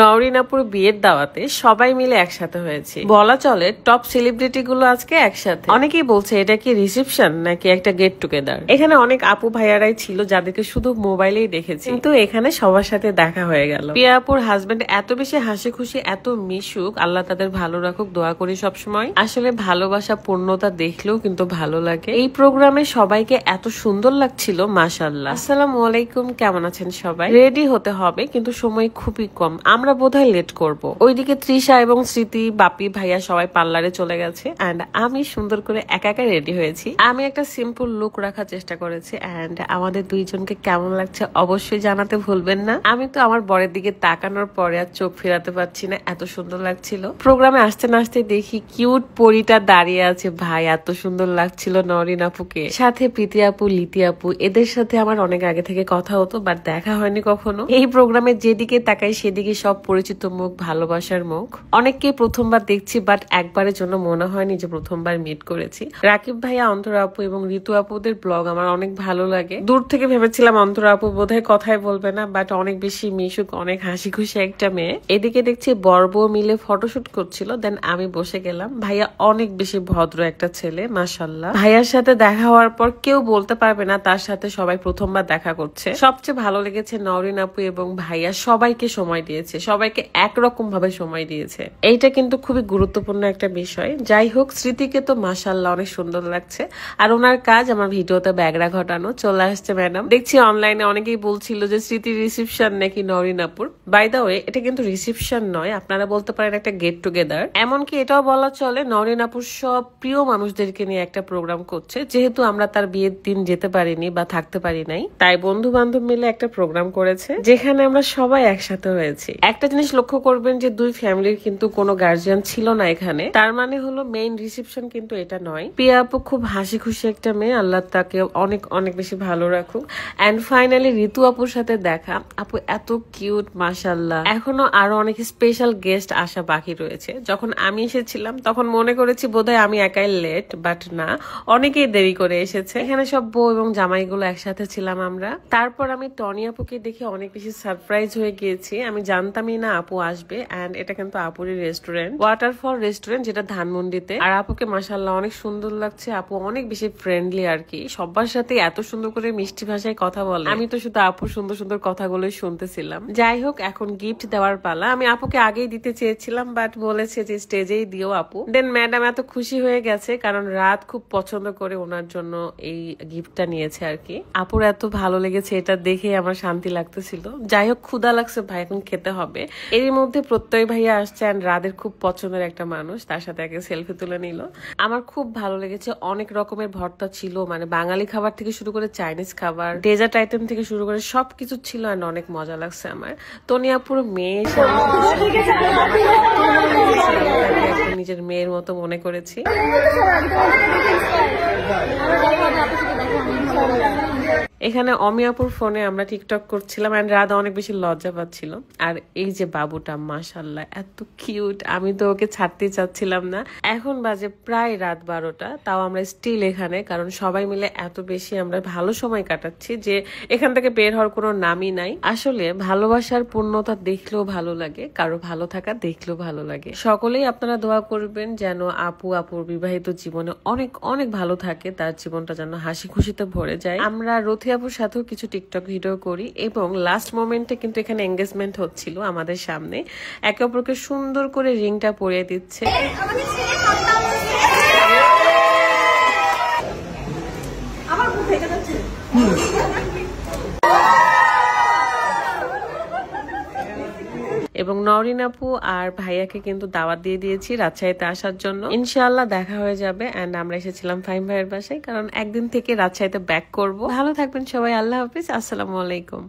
নওরিন আপুর বিয়ের দাওয়াতে সবাই মিলে একসাথে হয়েছে, বলা চলে টপ সেলিব্রিটি গুলো আজকে একসাথে। অনেকেই বলছে এটা কি রিসেপশন নাকি একটা গেট টুগেদার। এখানে অনেক আপু ভাইয়ারাই ছিল যাদেরকে শুধু মোবাইলেই দেখেছি, কিন্তু এখানে সবার সাথে দেখা হয়ে গেল। প্রিয়া আপুর হাজবেন্ড এত বেশি হাসি খুশি, এত মিশুক, আল্লাহ তাদের ভালো রাখুক, দোয়া করি সবসময়। আসলে ভালোবাসা পূর্ণতা দেখলেও কিন্তু ভালো লাগে। এই প্রোগ্রামে সবাইকে এত সুন্দর লাগছিল, মাশাআল্লাহ। আসসালামু আলাইকুম, কেমন আছেন সবাই? রেডি হতে হবে কিন্তু সময় খুবই কম, আমরা বোধহয় লেট করব। ওইদিকে তৃষা এবং স্মৃতি, বাপি ভাইয়া সবাই পার্লারে চলে গেছে এন্ড আমি সুন্দর করে একা একা রেডি হয়েছি। আমি একটা সিম্পল লুক রাখার চেষ্টা করেছি এন্ড আমাদের দুইজনকে কেমন লাগছে অবশ্যই জানাতে ভুলবেন না। আমি তো আমার বরের দিকে তাকানোর পরে আর চোখ ফেরাতে পারছি না, এত সুন্দর লাগছিল। প্রোগ্রামে আসতে না আসতে দেখি কিউট পরিটা দাঁড়িয়ে আছে, ভাই এত সুন্দর লাগছিল নওরিন আপুকে। সাথে প্রীতি আপু, লিতি আপু, এদের সাথে আমার অনেক আগে থেকে কথা হতো, বাট দেখা হয়নি কখনো। এই প্রোগ্রামে যেদিকে তাকাই সেদিকে সব পরিচিত মুখ, ভালোবাসার মুখ। অনেককে প্রথমবার দেখছি, বাট একবারের জন্য মনে হয়নি যে প্রথমবার মিট করেছি। রাকিব ভাইয়া, অন্তরা আপু এবং ঋতু আপুদের ব্লগ আমার অনেক ভালো লাগে। দূর থেকে ভেবেছিলাম অন্তরা আপু বোধহয় কথাই বলবে না, বাট অনেক বেশি মিশুক, অনেক হাসি খুশি একটা মেয়ে। এদিকে দেখছি বর্ব মিলে ফটোশুট করছিল, দেন আমি বসে গেলাম। ভাইয়া অনেক বেশি ভদ্র একটা ছেলে, মাশাআল্লাহ। ভাইয়ার সাথে দেখা হওয়ার পর কেউ বলতে পারবে না তার সাথে সবাই প্রথমবার দেখা করছে। সবচেয়ে ভালো লেগেছে নওরিন আপু এবং ভাইয়া সবাইকে সময় দিয়েছে, সবাইকে একরকম ভাবে সময় দিয়েছে। এইটা কিন্তু খুবই গুরুত্বপূর্ণ একটা বিষয়। যাই হোক, স্মৃতিকে তো মাশাআল্লাহ অনেক সুন্দর লাগছে, আর ওনার কাজ আমার ভিডিওতে ব্যাগরা ঘটানো। চলে আসছে ম্যাডাম। দেখছি অনলাইনে অনেকেই বলছিল যে স্মৃতির রিসেপশন নাকি নওরিন আপুর। বাই দা ওয়ে, এটা কিন্তু রিসেপশন নয়, আপনারা বলতে পারেন একটা গেট টুগেদার। এমনকি এটাও বলা চলে নওরিন আপুর সব প্রিয় মানুষদেরকে নিয়ে একটা প্রোগ্রাম করছে। যেহেতু আমরা তার বিয়ের দিন যেতে পারিনি বা থাকতে পারি নাই, তাই বন্ধু বান্ধব মিলে একটা প্রোগ্রাম করেছে যেখানে আমরা সবাই একসাথে হয়েছি। একটা জিনিস লক্ষ্য করবেন যে দুই ফ্যামিলির কিন্তু কোনো গার্জিয়ান ছিল না এখানে, তার মানে হলো মেইন রিসেপশন কিন্তু এটা নয়। প্রিয়া আপু খুব হাসি খুশি একটা মেয়ে, আল্লাহ তাকে অনেক অনেক বেশি ভালো রাখুক। এন্ড ফাইনালি ঋতু আপুর সাথে দেখা। আপু এত কিউট, মাশাআল্লাহ। এখনো আরো অনেক স্পেশাল গেস্ট আসা বাকি রয়েছে। যখন আমি এসেছিলাম তখন মনে করেছি বোধহয় আমি একাই লেট, বাট না, অনেকেই দেরি করে এসেছে। এখানে সব বউ এবং জামাইগুলো একসাথে ছিলাম আমরা। তারপর আমি টনি আপুকে দেখে অনেক বেশি সারপ্রাইজ হয়ে গিয়েছি। আমি জানতামই না আপু আসবে। এন্ড এটা কিন্তু আপুরই রেস্টুরেন্ট, ওয়াটারফল রেস্টুরেন্ট, যেটা ধানমন্ডিতে। আর আপুকে মাশাআল্লাহ অনেক সুন্দর লাগছে। আপু অনেক বেশি ফ্রেন্ডলি আর কি, সবার সাথে এত সুন্দর করে মিষ্টি ভাষায় কথা বলে। আমি তো শুধু আপুর সুন্দর সুন্দর কথাগুলোই শুনতেছিলাম। যাই হোক, এখন গিফট দেওয়ার পালা। আমি আপুকে আগেই দিতে চেয়েছিলাম, বাট বলেছে যে স্টেজেই দিও আপু। দেন ম্যাডাম এত খুশি হয়ে গেছে, কারণ রাত খুব পছন্দ করে ওনার জন্য এই গিফটটা নিয়েছে আর কি। আপুর এত ভালো লেগেছে, এটা দেখে আমার শান্তি লাগতেছিল। যাই হোক, ক্ষুধা লাগছে ভাই, এখন খেতে হবে। এর মধ্যে প্রত্যয় ভাইয়া আসছে, এন্ড রাদের খুব পছন্দের একটা মানুষ, তার সাথে আগে সেলফি তুলে নিল। আমার খুব ভালো লেগেছে, অনেক রকমের ভর্তা ছিল, মানে বাঙালি খাবার থেকে শুরু করে চাইনিজ খাবার, ডেজার্ট আইটেম থেকে শুরু করে সবকিছু ছিল, এন্ড অনেক মজা লাগছে আমার। তনিয়া পুরো মেয়ে নিজের মেয়ের মতো মনে করেছি। এখানে অমিয়াপুর ফোনে আমরা টিকটক করছিলাম, এন্ড রাধা অনেক বেশি লজ্জা পাচ্ছিল। আর এই যে বাবুটা, মাশাআল্লাহ এত কিউট, আমি তো ওকে ছাড়তে চাচ্ছিলাম না। এখন বাজে প্রায় রাত 12টা, তাও আমরা স্টিল এখানে, কারণ সবাই মিলে এত বেশি আমরা ভালো সময় কাটাচ্ছি যে এখান থেকে বের হওয়ার কোনো নামই নাই। আসলে ভালোবাসার পূর্ণতা দেখলেও ভালো লাগে, কারো ভালো থাকা দেখলেও ভালো লাগে। সকলেই আপনারা দোয়া করবেন যেন আপুর বিবাহিত জীবনে অনেক অনেক ভালো থাকে, তার জীবনটা যেন হাসি খুশিতে ভরে যায়। আমরা রথি আপুর সাথেও কিছু টিকটক ভিডিও করি, এবং লাস্ট মোমেন্টে কিন্তু এখানে এঙ্গেজমেন্ট হচ্ছিল আমাদের সামনে। একে অপরকে সুন্দর করে রিংটা পরিয়ে দিচ্ছে। এবং নওরিন আপু আর ভাইয়াকে কিন্তু দাওয়াত দিয়ে দিয়েছি রাজশাহীতে আসার জন্য। ইনশাআল্লাহ দেখা হয়ে যাবে। এন্ড আমরা এসেছিলাম ফাহিম ভাইয়ের বাসায়, কারণ একদিন থেকে রাজশাহীতে ব্যাক করব। ভালো থাকবেন সবাই, আল্লাহ হাফিজ, আসসালামু আলাইকুম।